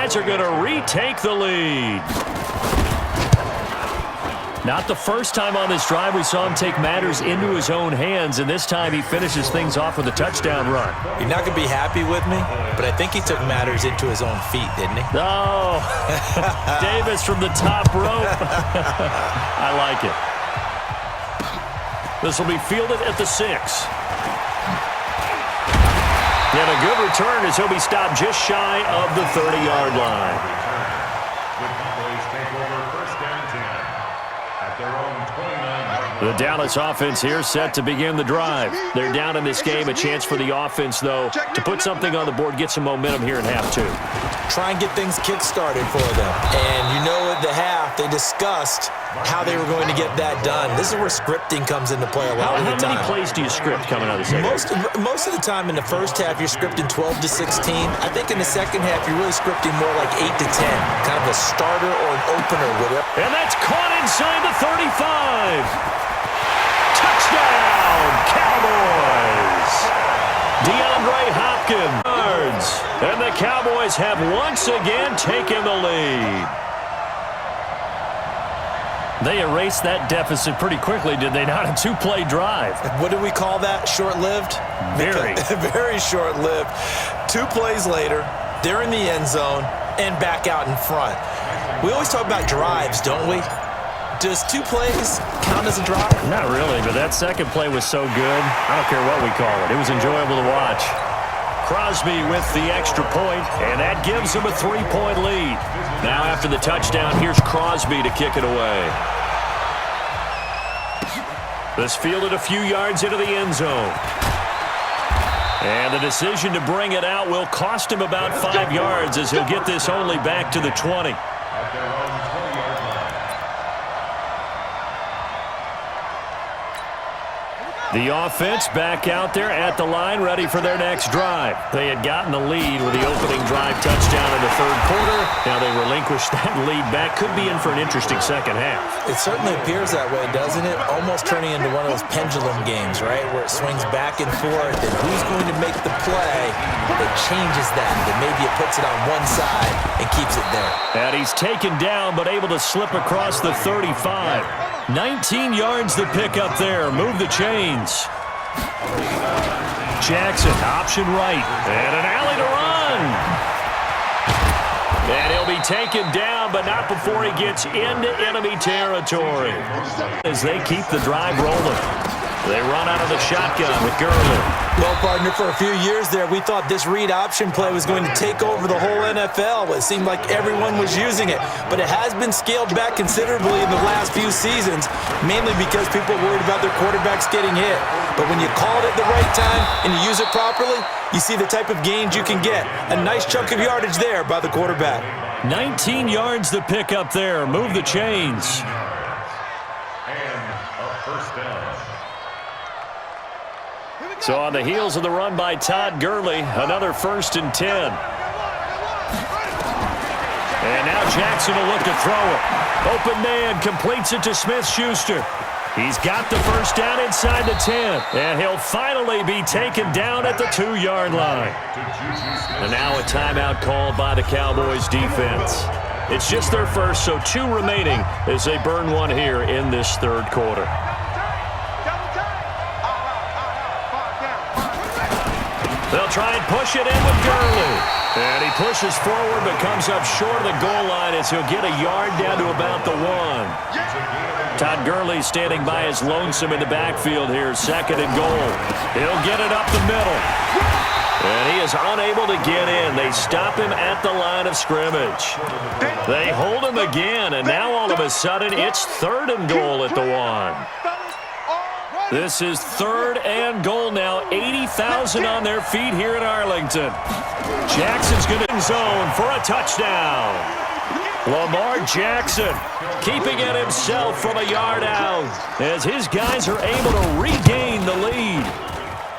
Wildcats are going to retake the lead. Not the first time on this drive we saw him take matters into his own hands, and this time he finishes things off with a touchdown run. You're not going to be happy with me, but I think he took matters into his own feet, didn't he? Oh, Davis from the top rope. I like it. This will be fielded at the 6. And a good return as he'll be stopped just shy of the 30-yard line. The Dallas offense here set to begin the drive. They're down in this game. A chance for the offense, though, to put something on the board, get some momentum here in half 2. Try and get things kick-started for them. And you know at the half, they discussed how they were going to get that done. This is where scripting comes into play a lot of the time. How many plays do you script coming out of the second? Most of the time in the first half, you're scripting 12 to 16. I think in the second half, you're really scripting more like 8 to 10. Kind of a starter or an opener with it. And that's caught inside the 35. Touchdown, Cowboys! DeAndre Hopkins. And the Cowboys have once again taken the lead. They erased that deficit pretty quickly, did they not? A 2-play drive. What do we call that? Short-lived? Very. Very short-lived. 2 plays later, they're in the end zone and back out in front. We always talk about drives, don't we? Does 2 plays count as a drive? Not really, but that second play was so good. I don't care what we call it. It was enjoyable to watch. Crosby with the extra point, and that gives him a 3-point lead. Now after the touchdown, here's Crosby to kick it away. This fielded a few yards into the end zone. And the decision to bring it out will cost him about 5 yards as he'll get this only back to the 20. The offense back out there at the line, ready for their next drive. They had gotten the lead with the opening drive touchdown in the third quarter. Now they relinquish that lead back. Could be in for an interesting second half. It certainly appears that way, doesn't it? Almost turning into one of those pendulum games, right, where it swings back and forth, and who's going to make the play that changes that, and maybe it puts it on one side and keeps it there. And he's taken down but able to slip across the 35. 19 yards to pick up there. Move the chains. Jackson, option right. And an alley to run. And he'll be taken down, but not before he gets into enemy territory. As they keep the drive rolling. They run out of the shotgun with Gurley. Well, partner, for a few years there, we thought this read option play was going to take over the whole NFL. It seemed like everyone was using it, but it has been scaled back considerably in the last few seasons, mainly because people are worried about their quarterbacks getting hit. But when you call it at the right time and you use it properly, you see the type of gains you can get. A nice chunk of yardage there by the quarterback. 19 yards to pick up there. Move the chains. And a first down. So on the heels of the run by Todd Gurley, another 1st and 10. And now Jackson will look to throw it. Open man completes it to Smith-Schuster. He's got the first down inside the 10. And he'll finally be taken down at the 2-yard line. And now a timeout called by the Cowboys defense. It's just their first, so 2 remaining as they burn one here in this third quarter. They'll try and push it in with Gurley. And he pushes forward but comes up short of the goal line as he'll get a yard down to about the 1. Todd Gurley standing by his lonesome in the backfield here, 2nd and goal. He'll get it up the middle. And he is unable to get in. They stop him at the line of scrimmage. They hold him again, and now all of a sudden it's 3rd and goal at the 1. This is 3rd and goal now. 80,000 on their feet here in Arlington. Jackson's going to zone for a touchdown. Lamar Jackson keeping it himself from a yard out as his guys are able to regain the lead.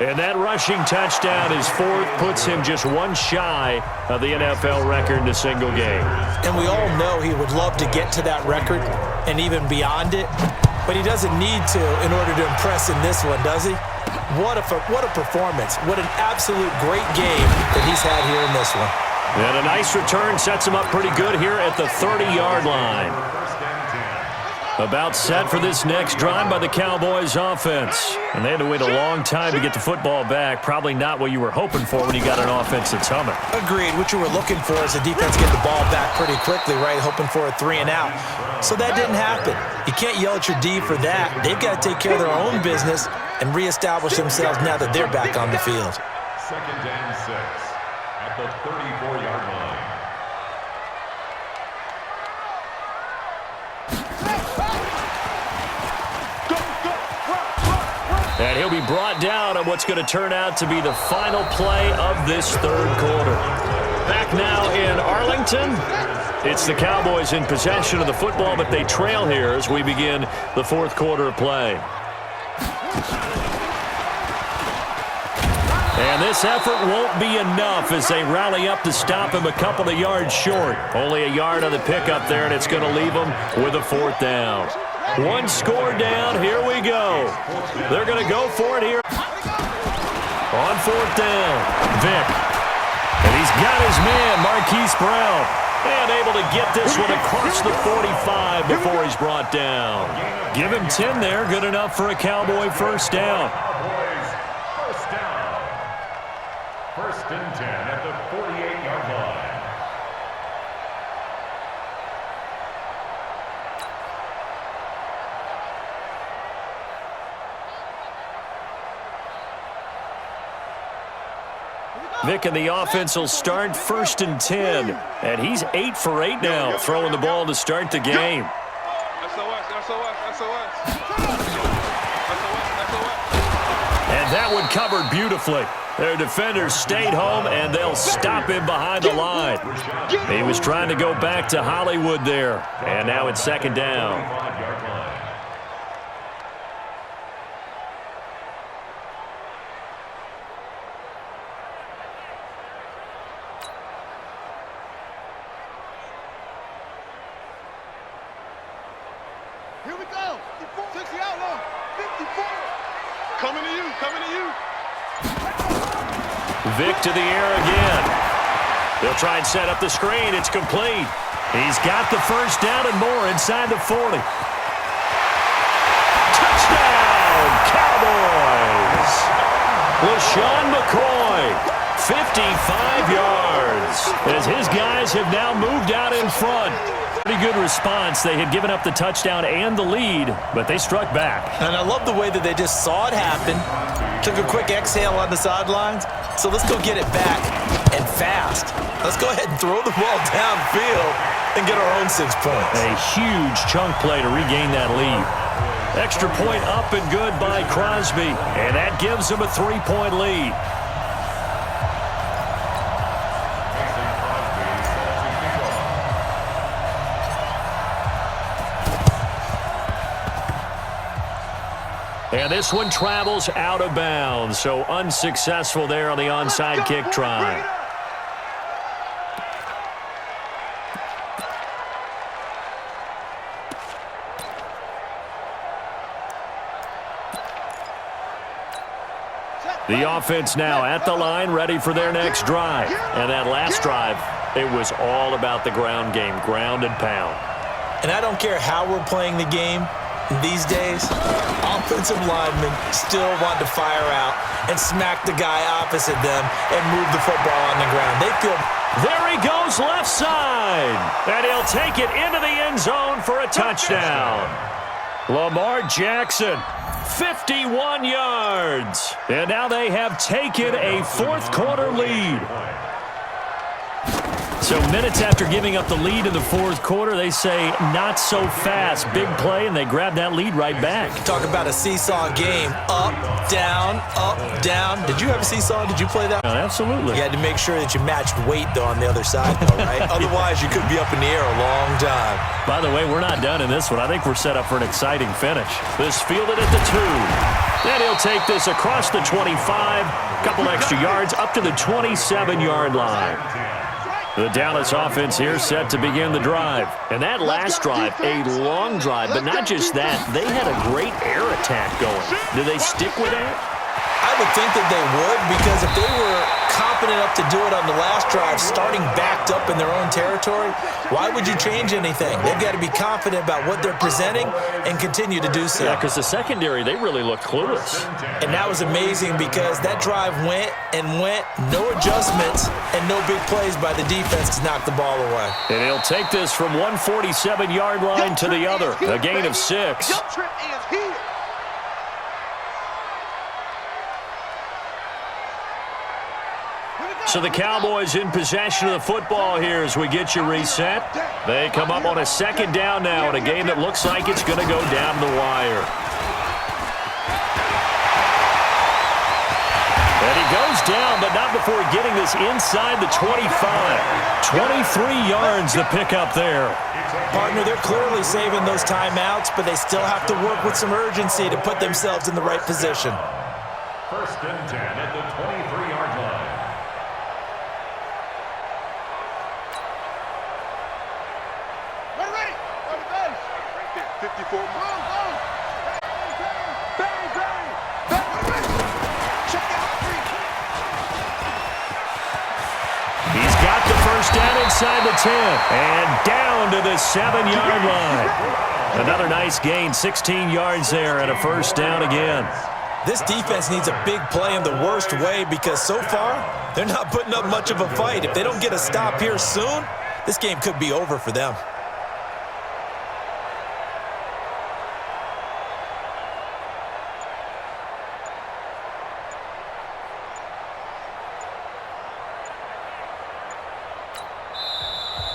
And that rushing touchdown is 4th, puts him just 1 shy of the NFL record in a single game. And we all know he would love to get to that record and even beyond it. But he doesn't need to in order to impress in this one, does he? What a performance. What an absolute great game that he's had here in this one. And a nice return sets him up pretty good here at the 30-yard line. About set for this next drive by the Cowboys offense. And they had to wait a long time to get the football back. Probably not what you were hoping for when you got an offense that's humming. Agreed. What you were looking for is the defense get the ball back pretty quickly, right? Hoping for a 3 and out. So that didn't happen. You can't yell at your D for that. They've got to take care of their own business and reestablish themselves now that they're back on the field. 2nd and 6 at the 34-yard line. And he'll be brought down on what's going to turn out to be the final play of this 3rd quarter. Back now in Arlington. It's the Cowboys in possession of the football, but they trail here as we begin the 4th quarter of play. And this effort won't be enough as they rally up to stop him a couple of yards short. Only a yard on the pickup there, and it's going to leave them with a 4th down. 1 score down. Here we go. They're going to go for it here on 4th down. Vick. And he's got his man, Marquise Brown. And able to get this one across the 45 before he's brought down. Give him 10 there. Good enough for a Cowboy 1st down. Cowboys, 1st down. 1st and 10 at the 48-yard line. Vick and the offense will start 1st and 10. And he's 8 for 8 now, throwing the ball to start the game. And that one covered beautifully. Their defenders stayed home, and they'll stop him behind the line. He was trying to go back to Hollywood there. And now it's 2nd down. Here we go. 60 out long. 54. Coming to you. Coming to you. Vick to the air again. They'll try and set up the screen. It's complete. He's got the 1st down and more inside the 40. Touchdown, Cowboys. LaShawn McCoy, 55 yards, as his guys have now moved out in front. Pretty good response. They had given up the touchdown and the lead, but they struck back. And I love the way that they just saw it happen, took a quick exhale on the sidelines. So let's go get it back and fast. Let's go ahead and throw the ball downfield and get our own 6 points. A huge chunk play to regain that lead. Extra point up and good by Crosby, and that gives them a 3-point lead. And this one travels out of bounds, so unsuccessful there on the onside kick try. The offense now at the line, ready for their next drive. And that last drive, it was all about the ground game, ground and pound. And I don't care how we're playing the game these days, offensive linemen still want to fire out and smack the guy opposite them and move the football on the ground. They feel... There he goes left side. And he'll take it into the end zone for a touchdown. Lamar Jackson, 51 yards. And now they have taken a 4th quarter lead. So minutes after giving up the lead in the 4th quarter, they say not so fast. Big play, and they grab that lead right back. Talk about a seesaw game. Up, down, up, down. Did you have a seesaw? Did you play that? Absolutely. You had to make sure that you matched weight, though, on the other side, though, right? Otherwise, you could be up in the air a long time. By the way, we're not done in this one. I think we're set up for an exciting finish. This fielded at the 2. Then he'll take this across the 25. Couple extra yards up to the 27-yard line. The Dallas offense here set to begin the drive. And that last drive, a long drive, but not just that. They had a great air attack going. Do they stick with that? I would think that they would, because if they were confident enough to do it on the last drive, starting backed up in their own territory. Why would you change anything? They've got to be confident about what they're presenting and continue to do so. Yeah, because the secondary, they really look clueless. And that was amazing because that drive went and went, no adjustments, and no big plays by the defense to knock the ball away. And he'll take this from 147-yard line to the other, a gain of 6. Jump trip is here. So the Cowboys in possession of the football here as we get you reset. They come up on a second down now in a game that looks like it's going to go down the wire. And he goes down, but not before getting this inside the 25. 23 yards to pick up there. Partner, they're clearly saving those timeouts, but they still have to work with some urgency to put themselves in the right position. First and 10 at the 23-yard line. Ready. On the base. 54. Bang, bang. Check out. He's got the first down inside the 10 and down to the 7-yard line. Another nice gain, 16 yards there and a first down again. This defense needs a big play in the worst way because so far, they're not putting up much of a fight. If they don't get a stop here soon, this game could be over for them.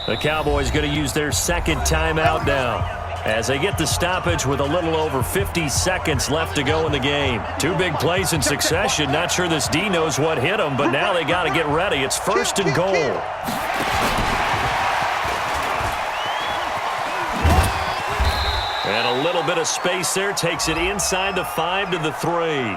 The Cowboys going to use their second timeout now as they get the stoppage with a little over 50 seconds left to go in the game. 2 big plays in succession. Not sure this D knows what hit them, but now they got to get ready. It's first and goal. And a little bit of space there takes it inside the 5 to the 3.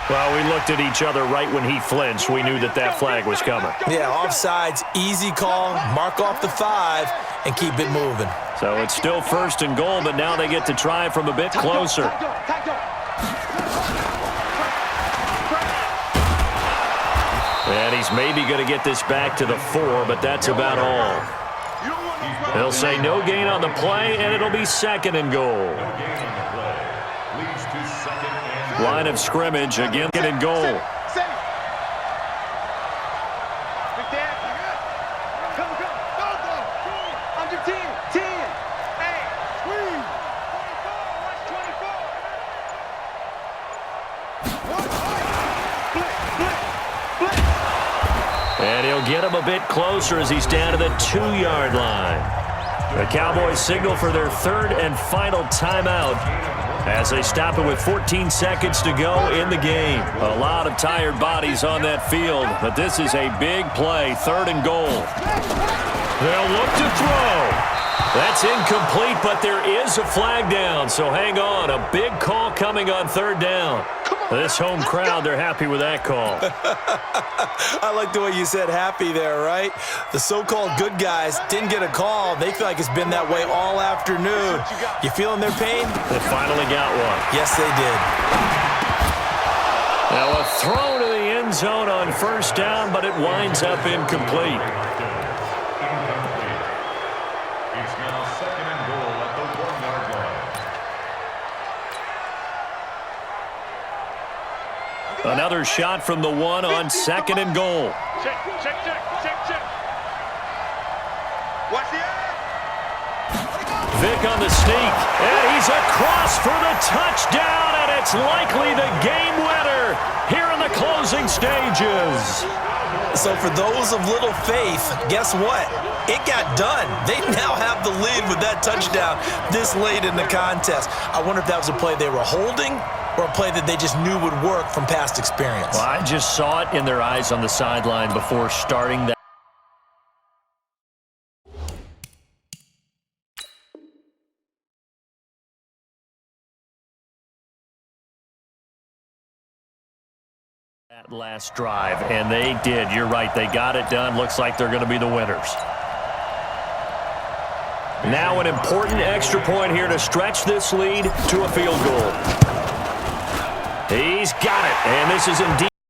Well, we looked at each other right when he flinched. We knew that that flag was coming. Yeah, offsides, easy call, mark off the 5, and keep it moving. So it's still first and goal, but now they get to try from a bit closer. And he's maybe going to get this back to the 4, but that's about all. They'll say no gain on the play, and it'll be second and goal. Line of scrimmage, again, and goal. And he'll get him a bit closer as he's down to the 2-yard line. The Cowboys signal for their third and final timeout as they stop it with 14 seconds to go in the game. A lot of tired bodies on that field, but this is a big play, third and goal. They'll look to throw. That's incomplete, but there is a flag down, so hang on. A big call coming on third down. This home crowd, they're happy with that call. I like the way you said happy there, right? The so-called good guys didn't get a call. They feel like it's been that way all afternoon. You feeling their pain? They finally got one. Yes, they did. Now a throw to the end zone on first down, but it winds up incomplete. It's now second and goal at the 1-yard line. Another shot from the 1 on second and goal. Check. Watch the Vic on the sneak, and he's across for the touchdown, and it's likely the game winner here in the closing stages. So for those of little faith, guess what? It got done. They now have the lead with that touchdown this late in the contest. I wonder if that was a play they were holding or a play that they just knew would work from past experience. Well, I just saw it in their eyes on the sideline before starting that. That last drive, and they did. You're right. They got it done. Looks like they're going to be the winners. Now an important extra point here to stretch this lead to a field goal. He's got it, and this is indeed